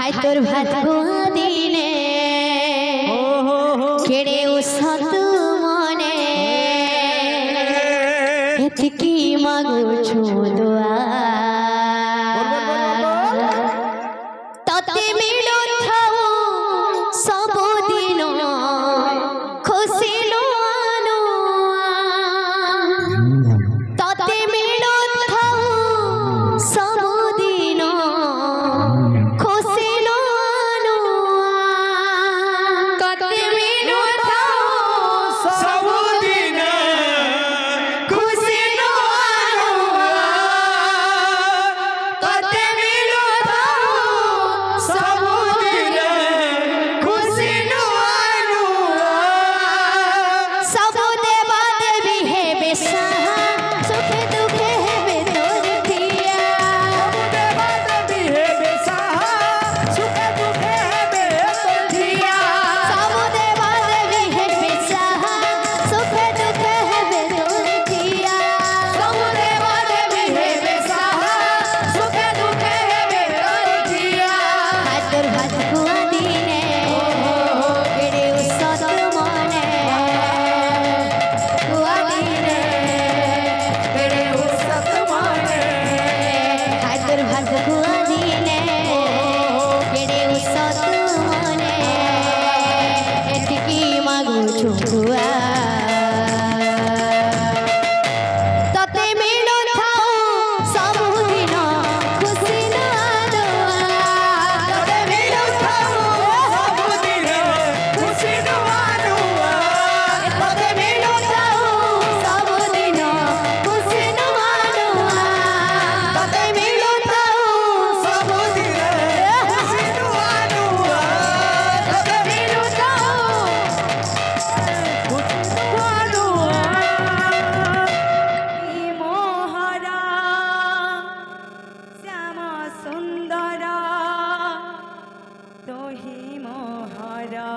हाय तोर भात दिने केड़े उसत मने एतकी मागो छोदुआ तते मिलो थाओ सब दिन खुशी लो तते मिलो थाओ सब दिन खुशी लो तते मिलो थाओ सब दिन खुशी लो तते मिलो थाओ सब दिन खुशी लो सब देवा देवी है बेसा सुखे दुखे है बेतोर थिया सब देवा देवी है बेसा सुखे दुखे है बेतोर थिया सब देवा देवी है बेसा सुखे दुखे है बेतोर थिया सब देवा देवी है बेसा सुखे दुखे है बेतोर थिया हाथर हाथ कुआ दिने केड़े उसत मने कुआ दिने केड़े उसत मने हाथर हाथ कुआ दिने केड़े उसत मने एतकी मागो छोदुआ तते मिलो थाओ सब दिन खुशी लो तते मिलो थाओ सब दिन खुशी लो तते मिलो थाओ सब दिन खुशी लो तते मिलो थाओ सब दिन खुशी लो तते मिलो मोहरा श्याम सुंदर तोहि मोहरा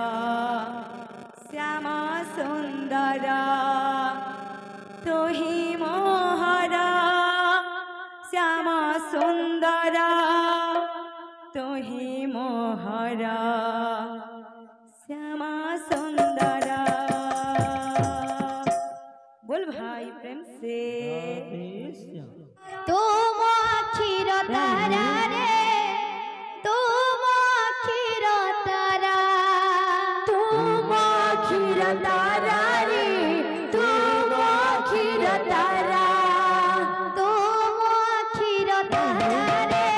श्याम सुंदर तोहि मोहरा श्याम सुंदर तोहि मोहरा श्याम सुंदर बोल भाई प्रेम से तुम अखिर तारा रे तुम अखिर तारा तुम अखिर तारा रे तुम अखिर तारा तुम अखिर तारा रे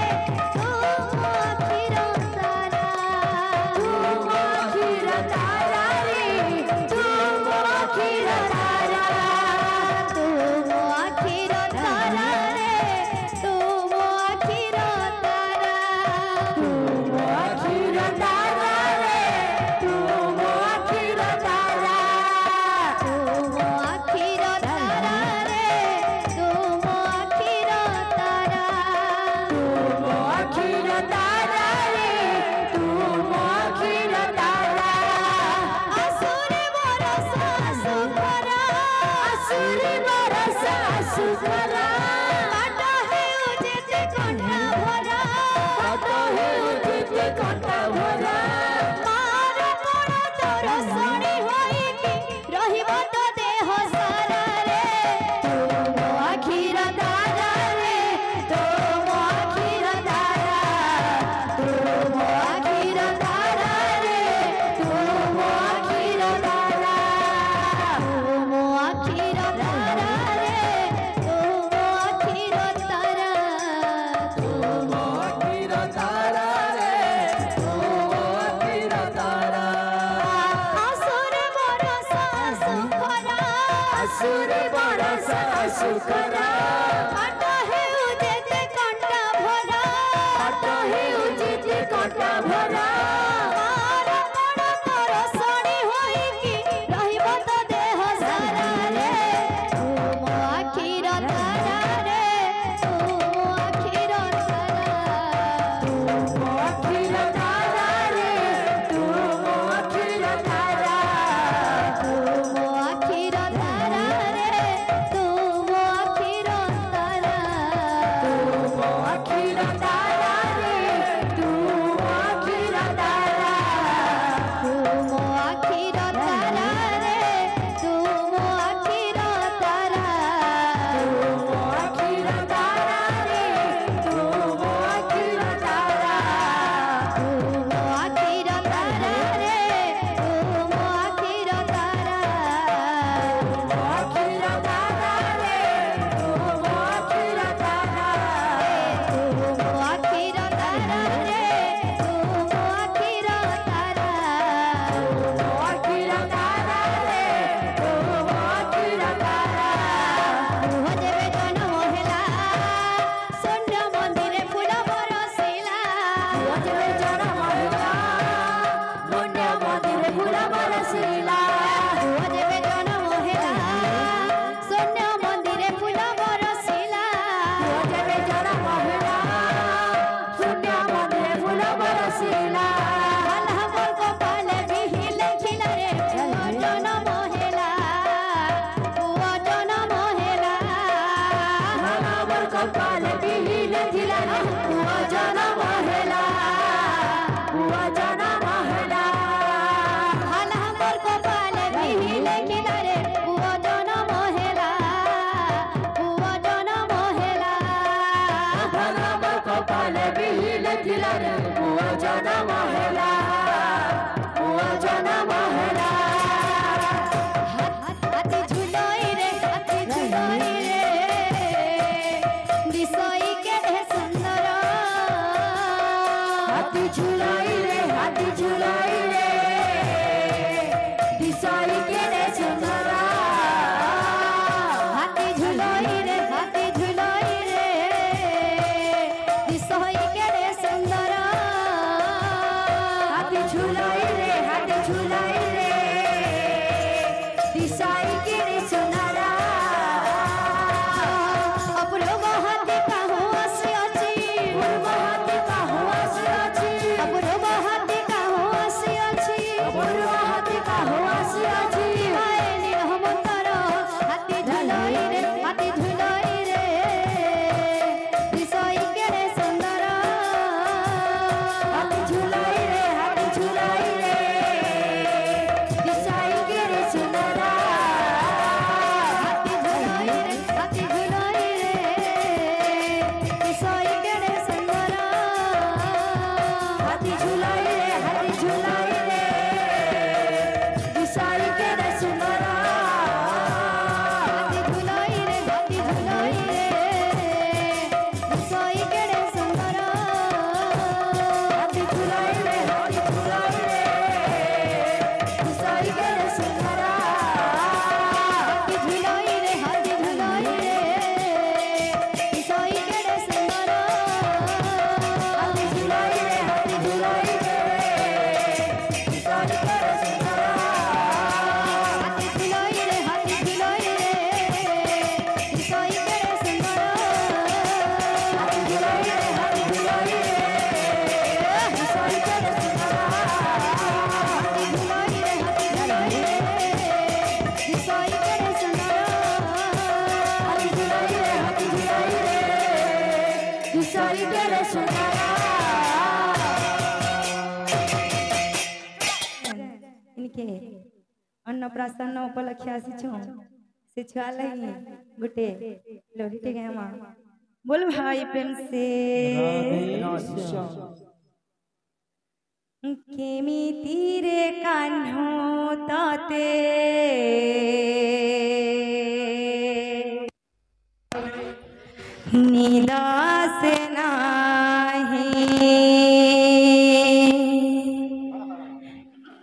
तुम अखिर तारा तुम अखिर तारा रे तुम अखिर तारा तुम अखिर तारा रे तुम अखिर तारा तुम अखिर तारा रे तुम अखिर तारा तुम अखिर तारा रे तुम अखिर तारा तुम अखिर तारा रे तुम अखिर तारा असुर बरस असुकरा असुर बरस असुकरा काट हेउ जेते कंठा भरा कत हेउथिते कथा भरा मार पड़ तोर सणी होई कि रहिब तो देह सारा रे तुम अखिर तारा रे तुम अखिर तारा तुम अखिर तारा रे तुम अखिर तारा तुम अखिर तारा रे तुम अखिर तारा तुम अखिर तारा रे तुम अखिर तारा असुर बरस असुकरा असुर बरस असुकरा काट हेउ जेते कंठा भरा कत हेउथिते कथा भरा मार पड़ तोर सणी होई कि रहिब तो देह सारा रे तुम अखिर तारा रे तुम अखिर तारा तुम अखिर तारा रे तुम अखिर तारा तुम अखिर तारा रे तुम अखिर तारा तुम अखिर तारा रे तुम जरा महिला पुण्य मंदिर फूल बरसिला पुआ जेबे जन्म हेला शून्य मंदिरे फूल बरसिला पुआ जेबे जरा महिला पुण्य मंदिर फूल बरसिला आल्हा मोर कपाल बिहि लेखिला रे पुआ जन्म हेला पुआ जन्म हेला मोर कपाल बिहि लेखिला रे पुआ जन्म हेला पुआ जन्म हेला आल्हा मोर कपाल बिहि लेखिला रे पुआ जन्म हेला पुआ जन्म हेला मोर कपाल बिहि लेखिला रे पुआ जन्म हेला पुआ जन्म हेला हाथी झुलोई रे दिसोई के ढे सुंदर हाथी झुलाई रे दिसाई के रे सुंदरा हाथी झुलोई रे दिसोई के ढे सुंदर हाथी झुलाई रे दिसाई के रे सुंदरा अपूर्व हाथी का होश अछि पूर्व हाथी का होश अछि अपूर्व हाथी का होश अछि पूर्व हाथी का होश अछि हाय निरहमतर हाथी झुलोई रे दिसोई के रे सुंदर हाथी झुलाई रे दिसाई के रे सुंदरा हाथी झुलोई रे दिसोई के रे सुंदर हाथी झुलाई रे दिसाई के रे सुंदरा हाथी झुलोई रे दिसोई के रे सुंदर हाथी झुलाई रे दिसाई के रे सुंदरा हाथी झुलोई रे दिसोई के रे सुंदर हाथी झुलाई रे दिसाई के रे सुंदरा हाथी झुलोई रे दिसोई के रे सुंदर हाथी झुलाई रे दिसाई के रे सुंदरा हाथी झुलोई रे दिसोई के रे सुंदर हाथी झुलाई रे दिसाई के रे सुंदरा इनके अन्नप्राशन उपलक्ष्य आसीछु से छुआ लगी गुटे लोहिटे गामा बोल भाई प्रेम से केमी तीरे कान्हो ताते निदास नाही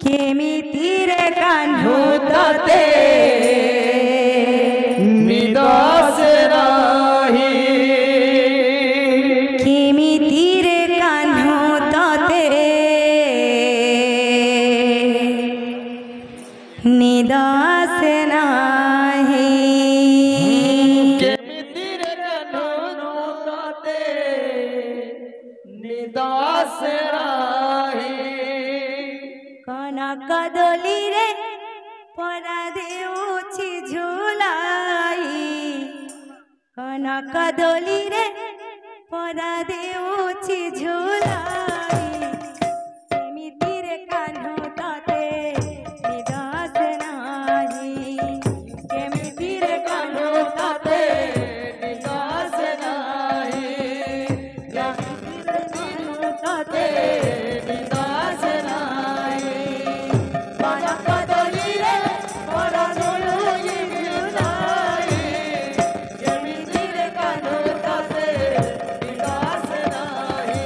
केमी तीरे कान्हो ताते निदास नाही केमी तीरे कान्हो ताते निदास नाही केमितिर कनोते निदास नाही कनक दोली रे परा देउछि झुलाई कनक दोली रे परा देउछि झुलाई केमिति रे कान्हो ताते निदास नाही केमिति रे कान्हो ताते निदास नाही कान्हो ताते निदास नाही कनक दोली रे परा देउछि नाही केमितिर कनोते निदास नाही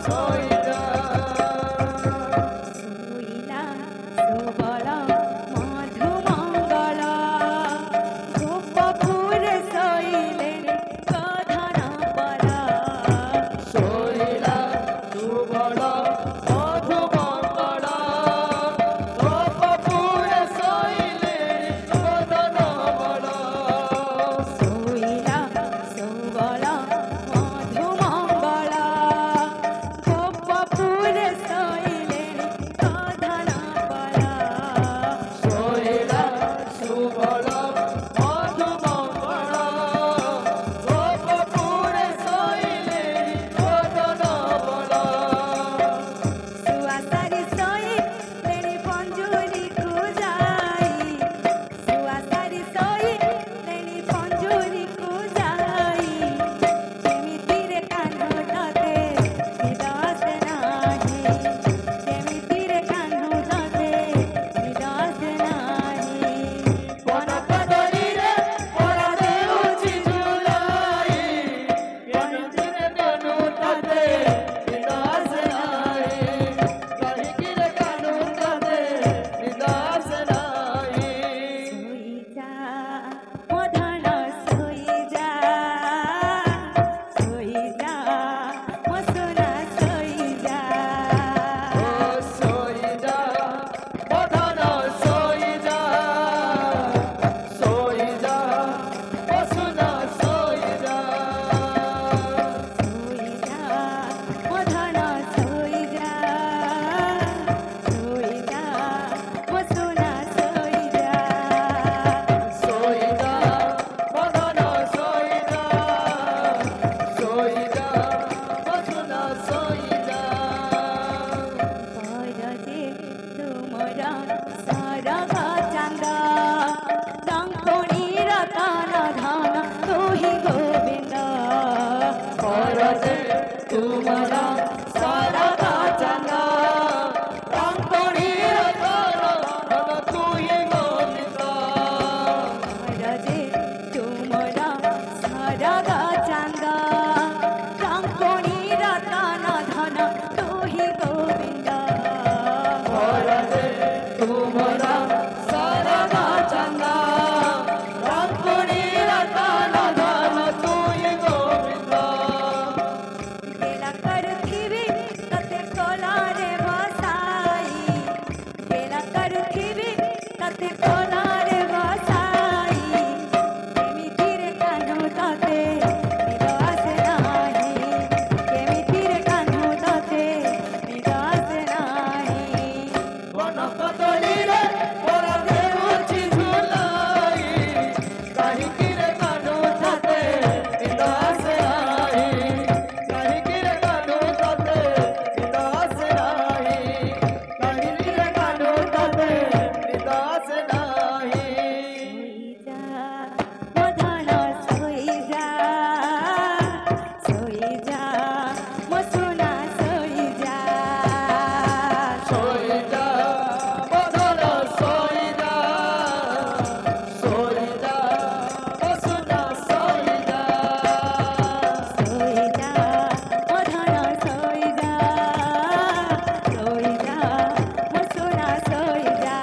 ଶୋଇଯା ଶୋଇଲା ସୁବଳ ମଧୁମଙ୍ଗଳ ଗୋପପୁରେ ଶୋଇଲେଣି ପ୍ରଧାନ ପର ଶୋଇଲା ସୁବଳ ମଧୁମଙ୍ଗଳ ଗୋପପୁରେ ଶୋଇଲେଣି ପ୍ରଧାନ ବଳ ଶୋଇଲା ସୁବଳ ମଧୁମଙ୍ଗଳ ଗୋପପୁରେ ଶୋଇଲେଣି ପ୍ରଧାନ ପର ଶୋଇଲା ସୁବଳ ମଧୁମଙ୍ଗଳ ଗୋପପୁରେ ଶୋଇଲେଣି ପ୍ରଧାନ ବଳ ସୁଆସାରି ଶୋଇଲେଣି ପଞ୍ଜୁରୀକୁ ଯାଇ ସୁଆସାରି ଶୋଇଲେଣି ପଞ୍ଜୁରୀକୁ ଯାଇ କେମିତିରେ କାହ୍ନୁ ତତେ ନିଦ ଆସେ ନାହିଁ କେମିତିରେ କାହ୍ନୁ ତତେ ନିଦ ଆସେ ନାହିଁ କନକଦଳିରେ ପରା ଦେଉଛି ଝୁଲାଇ କେମିତିରେ କାହ୍ନୁ ତତେ ନିଦ ଆସେ ନାହିଁ କାହିଁକିରେ କାହ୍ନୁ ତତେ ନିଦ ଆସେ ନାହିଁ ଶୋଇଯା ମୋ ଧନ ଶୋଇଯା ଶୋଇଯା ମୋ ସୁନା ଶୋଇଯା ଶୋଇଯା ମଧନ ଶୋଇଯା ଶୋଇଯା ଓ ସୁନା ଶୋଇଯା ଶୋଇଯା ମୋ ଧନ ଶୋଇଯା ଶୋଇଯା ମୋ ସୁନା ଶୋଇଯା ଶୋଇଯା ମଧନ ଶୋଇଯା ଶୋଇଯା ଓ ସୁନା ଶୋଇଯା କରଜେ ତୁମର ସରଗ ଚାନ୍ଦ ରଙ୍ଗଣୀ ରତନ ଧନ ତୁହି ଗୋବିନ୍ଦ କରଜେ ତୁମର ସରଗ ଚାନ୍ଦ ରଙ୍ଗଣୀର ତର ଧନ ତୁହି ଗୋବିନ୍ଦ କରଜେ ତୁମର ସରଗ ଚାନ୍ଦ ରଙ୍ଗଣୀ ରତନ ଧନ ତୁହି ଗୋବିନ୍ଦ କରଜେ ତୁମର ସରଗ ଚାନ୍ଦ ରଙ୍ଗଣୀର ତର ଧନ ତୁହି ଗୋବିନ୍ଦ ବେଲା କରୁଥିବି ତତେ କୋଳରେ ବସାଇ ବେଲା କରୁଥିବି ତତେ କୋଳରେ ବସାଇ କେମିତିରେ କାହ୍ନୁ ତତେ ନିଦ ଆସେ ନାହିଁ କେମିତିରେ କାହ୍ନୁ ତତେ ନିଦ ଆସେ ନାହିଁ କନକଦଳିରେ ପରା ଦେଉଛି ଝୁଲାଇ କାହିଁକିରେ କାହ୍ନୁ ତତେ ନିଦ ଆସେ ନାହିଁ କାହିଁକିରେ କାହ୍ନୁ ତତେ ନିଦ ଆସେ ନାହିଁ କାହିଁକିରେ କାହ୍ନୁ ତତେ ନିଦ ଆସେ ନାହିଁ ଶୋଇଯା ମୋ ଧନ ଶୋଇଯା ଶୋଇଯା ମୋ ସୁନା ଶୋଇଯା ଶୋଇଯା ମଧନ ଶୋଇଯା ଶୋଇଯା ଓ ସୁନା ଶୋଇଯା ଶୋଇଯା ମୋ ଧନ ଶୋଇଯା ଶୋଇଯା ମୋ ସୁନା ଶୋଇଯା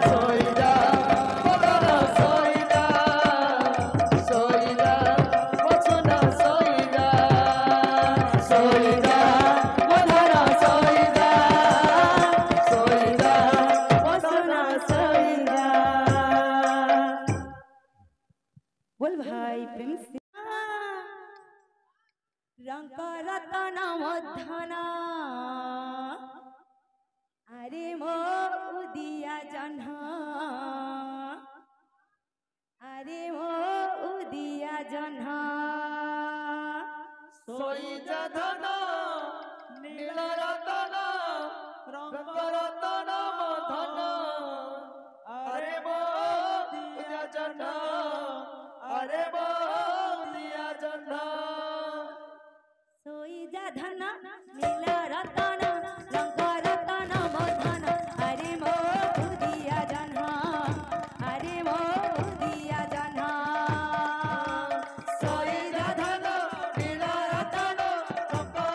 ଶୋଇଯା ମଧନ ଶୋଇଯା ଶୋଇଯା ଓ ସୁନା ଶୋଇଯା ଶୋଇଯା ମଧନ ଶୋଇଯା ଶୋଇଯା ମୋ ସୁନା ଶୋଇଯା बोल भाई प्रेम से रंग रतन मधन अरे मो उदिया जन्ह अरे मो उदिया जन्ह ଶୋଇଯା ଧନ ନୀଳ ରତନ ରଙ୍ଗ ରତନ ମଧନ ଆରେ ମୋ ଦିଆ ଜହ୍ନ ଆରେ ମୋ ଦିଆ ଜହ୍ନ सोई जा धन नीला रतन रंग रतन मधन अरे मो उदिया जन्ह अरे मो उदिया जन्ह ଶୋଇଯା ଧନ ନୀଳ ରତନ ରଙ୍ଗ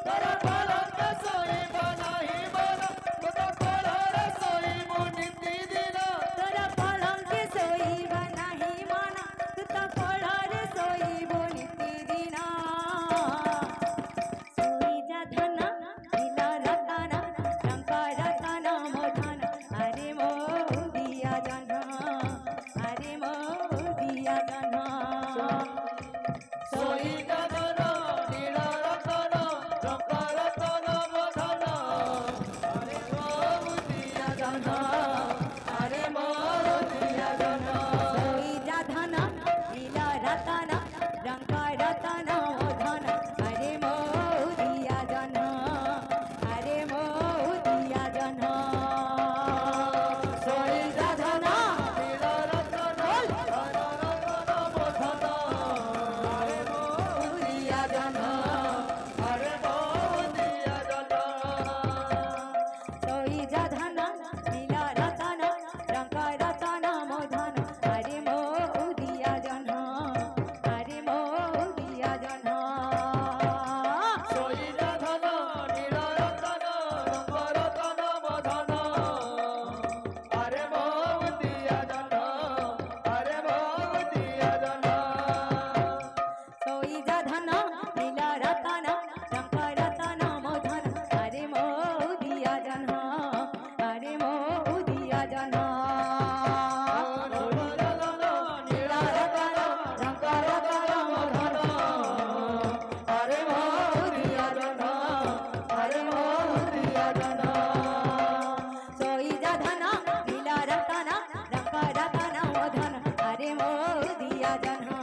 तोरा पलंग सोईब नाही मन तोरा कोलर सोईब निती दिन तोरा पलंग सोईब नाही मन तुता कोळर सोईब निती दिना सोई जा धन नीला रतन रंका रतन मोधन अरे मो दिया जना अरे मो दिया जना सोई जगन नीला रतन रंका रतन मधन अरे मो दिया जन अरे मो दिया जन सोई जा धन नीला रतन रंका रतन मोधन अरे मो दिया जना अरे मो दिया जना सोई जगन नीला रतन रंका रतन मधन अरे मो दिया जन अरे मो दिया जन सोई जा धन नीला रतन रंका रतन मोधन अरे मो दिया जना अरे मो दिया जना सोई जगन नीला रतन रंका रतन मधन अरे मो दिया जन अरे मो दिया जन सोई जा धन नीला रतन रंका रतन मोधन अरे मो दिया जना अरे मो दिया जना नीला रतन रंका रतन मधन अरे मो दिया जन अरे मो दिया जन सोई जा धन नीला रतन रंका रतन मोधन अरे मो दिया जना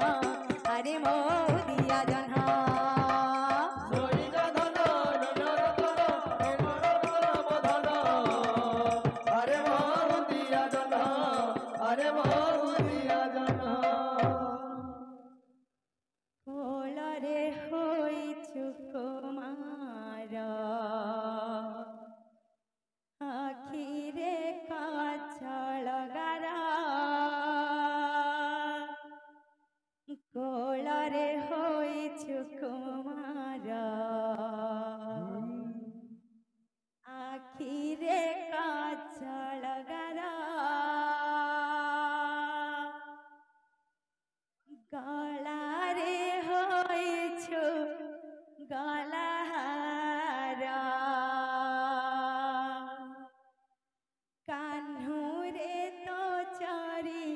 अरे मो दिया जना सोई जगन नीला रतन रंका रतन मधन अरे मो दिया जन अरे मो दिया जन कोलरे होइछु कुमार आखिरे काछळ गारा कोलरे होइछु कुमार आखिरे काछळ गारा गलारे होइछु गलाहारा कान्हुरे तो चरी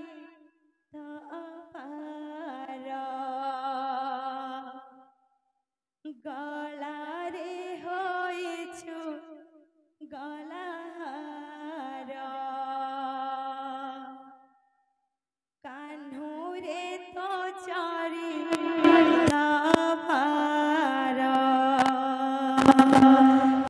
तो अपार गलारे होइछु गलाहारा कान्हुरे तो चरी